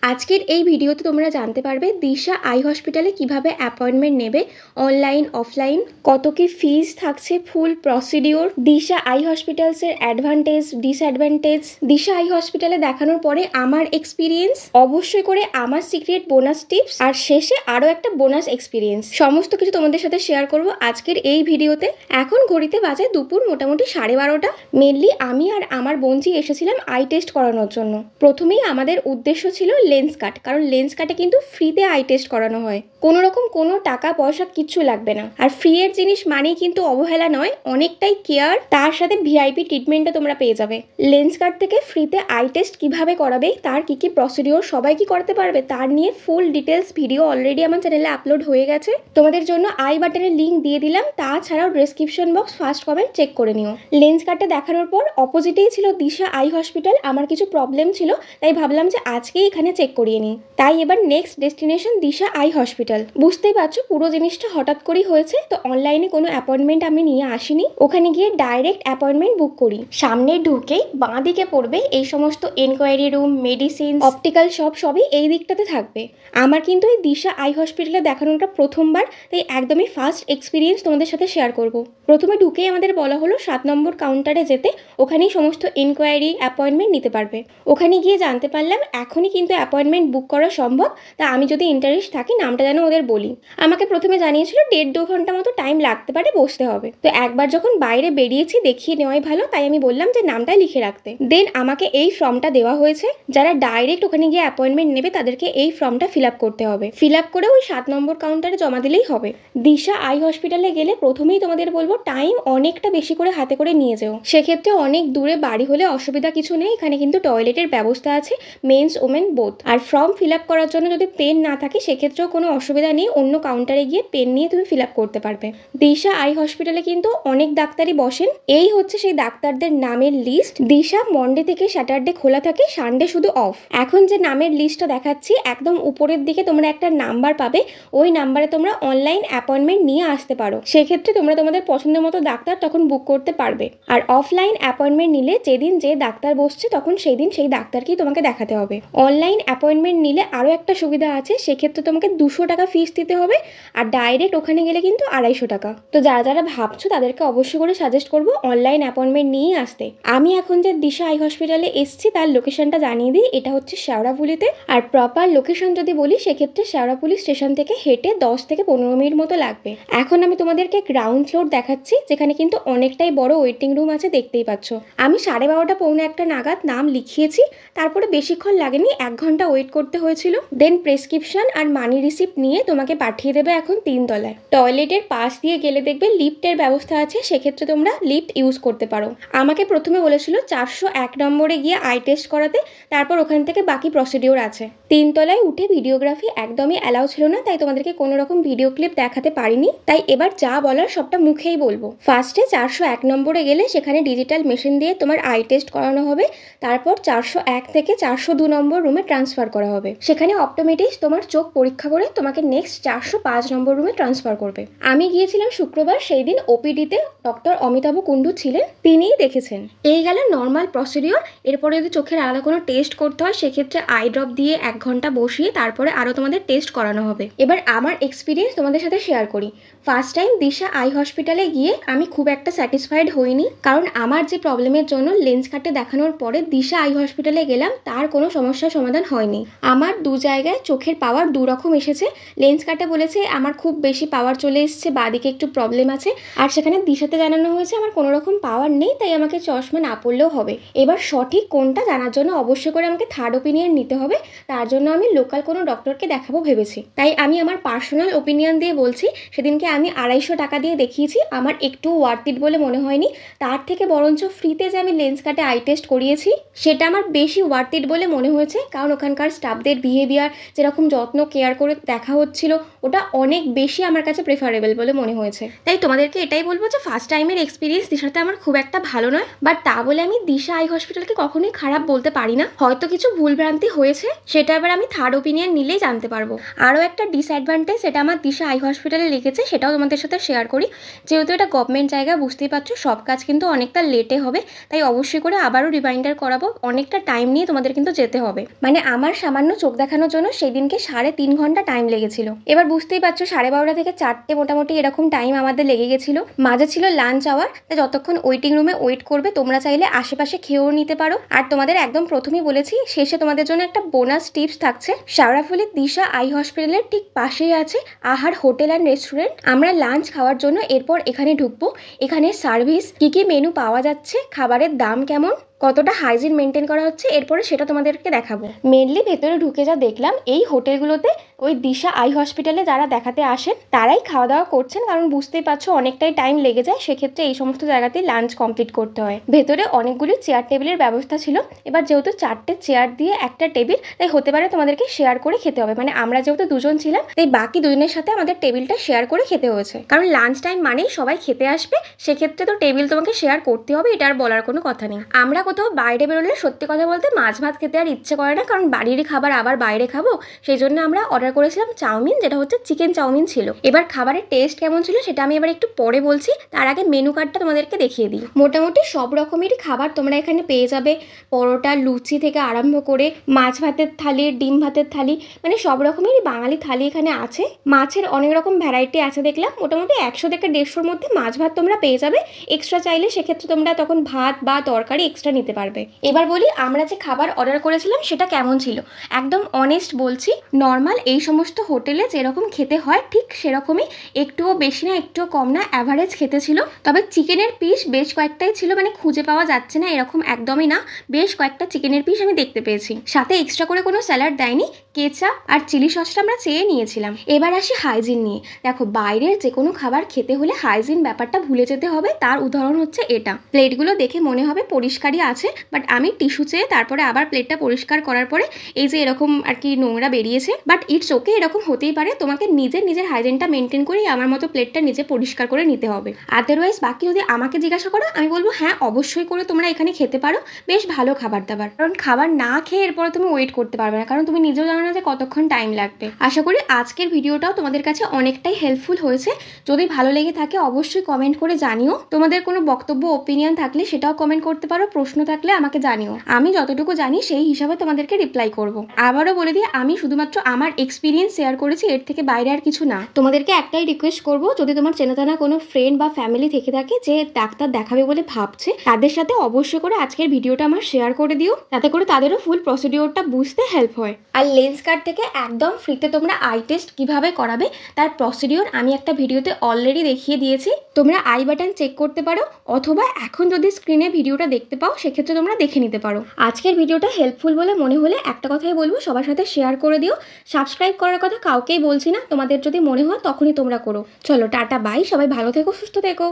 আজকের এই ভিডিওতে তোমরা জানতে পারবে দিশা আই হসপিটালে কিভাবে অ্যাপয়েন্টমেন্ট নেবে, অনলাইন অফলাইন, কত কি ফিজ থাকছে, ফুল প্রসিডিওর, দিশা আই হসপিটালসের অ্যাডভান্টেজ ডিসঅ্যাডভান্টেজ, দিশা আই হসপিটালে দেখানোর পরে আমার এক্সপিরিয়েন্স, অবশ্যই করে আমার সিক্রেট বোনাস টিপস, আর শেষে আরও একটা বোনাস এক্সপিরিয়েন্স, সমস্ত কিছু তোমাদের সাথে শেয়ার করব আজকের এই ভিডিওতে। এখন ঘড়িতে বাজে দুপুর মোটামুটি 12:30। মেনলি আমি আর আমার বোনজি এসেছিলাম আই টেস্ট করানোর জন্য। প্রথমেই আমাদের উদ্দেশ্য ছিল লেন্স কাট, কারণ লেন্স কাটে কিন্তু ফ্রিতে আই টেস্ট করানো হয়, কোনো রকম কোনো টাকা পয়সা কিচ্ছু লাগবে না। আর ফ্রি এর জিনিস মানেই কিন্তু অবহেলা নয়, অনেকটাই কেয়ার, তার সাথে ভিআইপি ট্রিটমেন্টও তোমরা পেয়ে যাবে। লেন্স কাট থেকে ফ্রিতে আই টেস্ট কিভাবে করাবে, তার কি কি প্রসিডিওর, সবাই কি করতে পারবে, তার নিয়ে ফুল ডিটেলস ভিডিও অলরেডি আমার চ্যানেলে আপলোড হয়ে গেছে। তোমাদের জন্য আই বাটনের লিঙ্ক দিয়ে দিলাম, তাছাড়াও description box first comment check করে নিও। লেন্স কাটটা দেখানোর পর অপোজিটেই ছিল দিশা আই হসপিটাল। আমার কিছু প্রবলেম ছিল, তাই ভাবলাম যে আজকেই এখানে চেক করিয়ে নিই। তাই এবার নেক্সট ডেস্টিনেশন দিশা আই হসপিটাল। বুঝতেই পারছো পুরো জিনিসটা হঠাৎ করেই হয়েছে, তো অনলাইনে কোনো অ্যাপয়েন্টমেন্ট আমি নিয়ে আসিনি। ওখানে গিয়ে ডাইরেক্ট অ্যাপয়েন্টমেন্ট বুক করি। সামনে ঢুকেই বাঁ দিকে পড়বে এই সমস্ত enquiry room, medicine, optical shop, সবই এই দিকটাতে থাকবে। আমার কিন্তু এই দিশা আই হসপিটালে দেখানোটা প্রথমবার, তাই একদমই ফার্স্ট এক্সপিরিয়েন্স তোমাদের সাথে শেয়ার করব। প্রথমে ঢুকেই আমাদের বলা হলো 7 নম্বর কাউন্টারে যেতে, ওখানেই সমস্ত এনকোয়ারি অ্যাপয়েন্টমেন্ট নিতে পারবে। ওখানে গিয়ে জানতে পারলাম এখনই কিন্তু অ্যাপয়েন্টমেন্ট বুক করা সম্ভব, তা আমি যদি ইন্টারেস্ট থাকি নামটা যেন ওদের বলি। আমাকে প্রথমে জানিয়েছিল 1.5-2 ঘন্টা মতো টাইম লাগতে পারে, বসতে হবে। তো একবার যখন বাইরে বেরিয়েছি দেখিয়ে নেওয়াই ভালো, তাই আমি বললাম যে নামটা লিখে রাখতে। দেন আমাকে এই ফর্মটা দেওয়া হয়েছে, যারা ডাইরেক্ট ওখানে গিয়ে অ্যাপয়েন্টমেন্ট নেবে তাদেরকে এই ফর্মটা ফিল আপ করতে হবে। ফিল আপ করে ওই 7 নম্বর কাউন্টারে জমা দিলেই হবে। দিশা আই হসপিটালে গেলে প্রথমেই তোমাদের বলবো টাইম অনেকটা বেশি করে হাতে করে নিয়ে যেও। সেক্ষেত্রে অনেক দূরে বাড়ি হলে অসুবিধা কিছু নেই, এখানে কিন্তু টয়লেটের ব্যবস্থা আছে, মেন্স ওমেন বোথ। আর ফর্ম ফিল আপ করার জন্য যদি পেন না থাকে সেক্ষেত্রেও কোনো অসুবিধা নেই, অন্য কাউন্টারে গিয়ে পেন নিয়ে তুমি ফিল আপ করতে পারবে। দিশা আই হসপিটালে কিন্তু অনেক ডাক্তারই বসেন, এই হচ্ছে সেই ডাক্তারদের নামের লিস্ট। দিশা মন্ডে থেকে স্যাটারডে খোলা থাকে, সানডে শুধু অফ। এখন যে নামের লিস্টটা দেখাচ্ছি একদম উপরের দিকে তোমরা একটা নাম্বার পাবে, ওই নাম্বারে তোমরা অনলাইন অ্যাপয়েন্টমেন্ট নিয়ে আসতে পারো। সেক্ষেত্রে তোমরা তোমাদের পছন্দের মতো ডাক্তার তখন বুক করতে পারবে। আর অফলাইন অ্যাপয়েন্টমেন্ট নিলে যেদিন যে ডাক্তার বসছে তখন সেই দিন সেই ডাক্তারকেই তোমাকে দেখাতে হবে। অনলাইন অ্যাপয়েন্টমেন্ট নিলে আরও একটা সুবিধা আছে, সেক্ষেত্রে তোমাকে 200 টাকা ফিস দিতে হবে, আর ডাইরেক্ট ওখানে গেলে কিন্তু 250 টাকা। তো যারা যারা ভাবছো তাদেরকে অবশ্যই করে সাজেস্ট করবো অনলাইন অ্যাপয়েন্টমেন্ট নিয়েই আসতে। আমি এখন যে দিশা আই হসপিটালে এসছি তার লোকেশনটা জানিয়ে দিই, এটা হচ্ছে শেওড়াফুলিতে। আর প্রপার লোকেশন যদি বলি সেক্ষেত্রে শেওড়াফুলি স্টেশন থেকে হেঁটে 10 থেকে 15 মিনিট মতো লাগবে। এখন আমি তোমাদেরকে গ্রাউন্ড ফ্লোর দেখাচ্ছি, যেখানে কিন্তু অনেকটাই বড় ওয়েটিং রুম আছে, দেখতেই পাচ্ছ। আমি 12:30 পৌনে 1 নাগাদ নাম লিখিয়েছি, তারপরে বেশিক্ষণ লাগেনি, 1 ঘন্টা ওয়েট করতে হয়েছিল। দেন প্রেসক্রিপশন আর মানি রিসিপ্ট নিয়ে তোমাকে পাঠিয়ে দেবে এখন 3 তলায়। টয়লেটের পাশ দিয়ে গেলে দেখবে লিফটের ব্যবস্থা আছে, সেক্ষেত্রে তোমরা লিফট ইউজ করতে পারো। আমাকে প্রথমে বলেছিল 401 নম্বরে গিয়ে আই টেস্ট করাতে, তারপর ওখান থেকে বাকি প্রসিডিওর আছে। 3 তলায় উঠে ভিডিওগ্রাফি একদমই অ্যালাউ ছিল না, তাই তোমাদেরকে কোনো রকম ভিডিও ক্লিপ দেখাতে পারিনি। তাই এবার যা বলার সবটা মুখেই বলবো। ফার্স্টে 401 নম্বরে গেলে সেখানে ডিজিটাল মেশিন দিয়ে তোমার আই টেস্ট করানো হবে, তারপর 401 থেকে 402 নম্বর রুমে ট্রান্সফার করা হবে। সেখানে অপটোমেটিক্স তোমার চোখ পরীক্ষা করে তোমাকে নেক্সট 405 নম্বর রুমে ট্রান্সফার করবে। আমি গিয়েছিলাম শুক্রবার, সেই দিন ওপিডিতে ডক্টর অমিতাভ কুণ্ডু ছিলেন, তিনিই দেখেছেন। এই গেল নর্মাল প্রসিডিওর। এরপরে যদি চোখের আলাদা কোনো টেস্ট করতে হয় সেক্ষেত্রে আই ড্রপ দিয়ে 1 ঘন্টা বসিয়ে তারপরে আরও তোমাদের টেস্ট করানো হবে। এবার আমার এক্সপিরিয়েন্স তোমাদের সাথে শেয়ার করি। ফার্স্ট টাইম দিশা আই হসপিটালে গিয়ে আমি খুব একটা স্যাটিসফাইড হইনি, কারণ আমার যে প্রবলেমের জন্য লেন্স কাটে দেখানোর পরে দিশা আই হসপিটালে গেলাম তার কোনো সমস্যার সমাধান হয়নি। আমার 2 জায়গায় চোখের পাওয়ার 2 রকম এসেছে। লেন্স কাটে বলেছে আমার খুব বেশি পাওয়ার চলে এসছে, বাঁদিকে একটু প্রবলেম আছে, আর সেখানে দিশাতে জানানো হয়েছে আমার কোনো রকম পাওয়ার নেই, তাই আমাকে চশমা না পড়লেও হবে। এবার সঠিক কোনটা জানার জন্য অবশ্যই করে আমাকে থার্ড ওপিনিয়ন নিতে হবে, তার জন্য আমি লোকাল কোনো ডক্টরকে দেখাবো ভেবেছি। তাই আমি আমার পার্সোনাল ওপিনিয়ন দিয়ে বলছি, সেদিনকে আমি 250 টাকা দিয়ে দেখিয়েছি, আমার একটু ওয়ার্থ ইট বলে মনে হয়নি। তার থেকে বরঞ্চ ফ্রিতে যে আমি লেন্স কাটে আই টেস্ট করিয়েছি সেটা আমার বেশি ওয়ার্থ ইট বলে মনে হয়েছে, কারণ ওখানকার স্টাফদের বিহেভিয়ার, যেরকম যত্ন কেয়ার করে দেখা হচ্ছিল, ওটা অনেক বেশি আমার কাছে প্রেফারেবল বলে মনে হয়েছে। তাই তোমাদেরকে এটাই বলবো যে ফার্স্ট টাইমের এক্সপিরিয়েন্স দিশাতে আমার খুব একটা ভালো নয়, বাট তা বলে আমি দিশা আই হসপিটালকে কখনোই খারাপ বলতে পারি না। হয়তো কিছু ভুলভ্রান্তি হয়েছে, সেটা এবার আমি থার্ড ওপিনিয়ন নিলেই জানতে পারবো। আরও একটা ডিসঅ্যাডভান্টেজ সেটা আমার দিশা আই হসপিটালে লেগেছে, সেটাও তোমাদের সাথে শেয়ার করি। যেহেতু এটা গভর্নমেন্ট জায়গা, বুঝতেই পারছো সব কাজ কিন্তু অনেকটা লেটে হবে, তাই অবশ্যই করে আবারও রিমাইন্ডার করাবো, অনেকটা টাইম নিয়ে তোমাদের কিন্তু যেতে হবে। মানে আমার সামান্য চোখ দেখানোর জন্য সেই দিনকে 3.5 ঘন্টা টাইম লেগেছিল। এবার বুঝতেই পারছো 12:30 থেকে 4টে মোটামুটি এরকম টাইম আমাদের লেগে গেছিল। মাঝে ছিল লাঞ্চ আওয়ার, তাই যতক্ষণ ওয়েটিং রুমে ওয়েট করবে তোমরা চাইলে আশেপাশে খেয়েও নিতে পারো। আর তোমাদের একদম প্রথমেই বলেছি শেষে তোমাদের জন্য একটা বোনাস টিপস থাকছে। শেওড়াফুলির দিশা আই হসপিটালের ঠিক পাশেই আছে আহার হোটেল অ্যান্ড রেস্টুরেন্ট। আমরা লাঞ্চ খাওয়ার জন্য এরপর এখানে ঢুকবো। এখানে সার্ভিস কি মেনু পাওয়া যাচ্ছে, খাবারের দাম কেমন, কতটা হাইজিন মেনটেন করা হচ্ছে, এরপরে সেটা তোমাদেরকে দেখাবো। মেনলি ভেতরে ঢুকে যা দেখলাম, এই হোটেলগুলোতে ওই দিশা আই হসপিটালে যারা দেখাতে আসেন তারাই খাওয়া দাওয়া করছেন, কারণ বুঝতেই পারছো অনেকটাই টাইম লেগে যায়, সেক্ষেত্রে এই সমস্ত জায়গাতেই লাঞ্চ কমপ্লিট করতে হয়। ভেতরে অনেকগুলি চেয়ার টেবিলের ব্যবস্থা ছিল। এবার যেহেতু 4টে চেয়ার দিয়ে একটা টেবিল, তাই হতে পারে তোমাদেরকে শেয়ার করে খেতে হবে। মানে আমরা যেহেতু 2জন ছিলাম, তাই বাকি 2জনের সাথে আমাদের টেবিলটা শেয়ার করে খেতে হয়েছে, কারণ লাঞ্চ টাইম মানেই সবাই খেতে আসবে, সেক্ষেত্রে তো টেবিল তোমাকে শেয়ার করতে হবে, এটা আর বলার কোনো কথা নেই। আমরা কোথাও বাইরে বেরোলে সত্যি কথা বলতে মাছ ভাত খেতে আর ইচ্ছে করে না, কারণ বাড়ির খাবার আবার বাইরে খাবো, সেই জন্য আমরা অর্ডার করেছিলাম চাউমিন, যেটা হচ্ছে চিকেন চাউমিন ছিল। এবার খাবারের টেস্ট কেমন ছিল সেটা আমি এবার একটু পরে বলছি, তার আগে মেনু কার্ডটা তোমাদেরকে দেখিয়ে দিই। মোটামুটি সব রকমেরই খাবার তোমরা এখানে পেয়ে যাবে। পরোটা, লুচি থেকে আরম্ভ করে মাছ ভাতের থালি, ডিম ভাতের থালি, মানে সব রকমেরই বাঙালি থালি এখানে আছে। মাছের অনেক রকম ভ্যারাইটি আছে দেখলাম। মোটামুটি 100 থেকে 150-র মধ্যে মাছ ভাত তোমরা পেয়ে যাবে। এক্সট্রা চাইলে সেক্ষেত্রে তোমরা তখন ভাত বা তরকারি এক্সট্রা নিতে পারবে। এবার বলি আমরা যে খাবার অর্ডার করেছিলাম সেটা কেমন ছিল। একদম অনেস্ট বলছি, নর্মাল এই সমস্ত হোটেলে যেরকম খেতে হয় ঠিক সেরকমই, একটুও বেশি না একটুও কম না, অ্যাভারেজ খেতে ছিল। তবে চিকেনের পিস বেশ কয়েকটাই ছিল, মানে খুঁজে পাওয়া যাচ্ছে না এরকম একদমই না, বেশ কয়েকটা চিকেনের পিস আমি দেখতে পেয়েছি। সাথে এক্সট্রা করে কোনো স্যালাড দেয়নি, কেচাপ আর চিলি সসটা আমরা চেয়ে নিয়েছিলাম। এবার আসি হাইজিন নিয়ে। দেখো বাইরের যে কোনো খাবার খেতে হলে হাইজিন ব্যাপারটা ভুলে যেতে হবে। তার উদাহরণ হচ্ছে এটা, প্লেটগুলো দেখে মনে হবে পরিষ্কারই আছে, বাট আমি টিস্যু চেয়ে তারপরে আবার প্লেটটা পরিষ্কার করার পরে এই যে এরকম আর কি নোংরা বেরিয়েছে, বাট ইটস ওকে, এরকম হতেই পারে। তোমাকে নিজের হাইজিনটা মেনটেন করেই আমার মতো প্লেটটা নিজে পরিষ্কার করে নিতে হবে। আদারওয়াইজ বাকি যদি আমাকে জিজ্ঞাসা করো, আমি বলবো হ্যাঁ অবশ্যই করে তোমরা এখানে খেতে পারো, বেশ ভালো খাবার দাবার। কারণ খাবার না খেয়ে এরপরে তুমি ওয়েট করতে পারবে না, কারণ তুমি নিজেও জানো না যে কতক্ষণ টাইম লাগবে। আশা করি আজকের ভিডিওটাও তোমাদের কাছে অনেকটাই হেল্পফুল হয়েছে। যদি ভালো লেগে থাকে অবশ্যই কমেন্ট করে জানিও। তোমাদের কোনো বক্তব্য ওপিনিয়ন থাকলে সেটাও কমেন্ট করতে পারো, প্রশ্ন থাকলে আমাকে জানিও। আমি যতটুকু জানি সেই হিসাবে তোমাদেরকে রিপ্লাই করব। আবারও বলে দিই, আমি শুধুমাত্র আমার এক্সপিরিয়েন্স শেয়ার করেছি, এর থেকে বাইরে আর কিছু না। তোমাদেরকে একটাই রিকোয়েস্ট করব, যদি তোমার চেনাজানা কোনো ফ্রেন্ড বা ফ্যামিলি থেকে থাকে যে ডাক্তার দেখাবে বলে ভাবছে, তাদের সাথে অবশ্যই করে আজকের ভিডিওটা আমার শেয়ার করে দিও, যাতে করে তাদেরও ফুল প্রসিডিওরটা বুঝতে হেল্প হয়। আর লেন্স কার্ড থেকে একদম ফ্রিতে তোমরা আই টেস্ট কিভাবে করাবে তার প্রসিডিওর আমি একটা ভিডিওতে অলরেডি দেখিয়ে দিয়েছি। তোমরা আই বাটন চেক করতে পারো, অথবা এখন যদি স্ক্রিনে ভিডিওটা দেখতে পাও সেক্ষেত্রে তোমরা দেখে নিতে পারো। আজকের ভিডিওটা হেল্পফুল বলে মনে হলে একটা কথাই বলবো, সবার সাথে শেয়ার করে দিও। সাবস্ক্রাইব করার কথা কাউকেই বলছি না, তোমাদের যদি মনে হয় তখনই তোমরা করো। চলো টাটা বাই, সবাই ভালো থেকো, সুস্থ থেকো।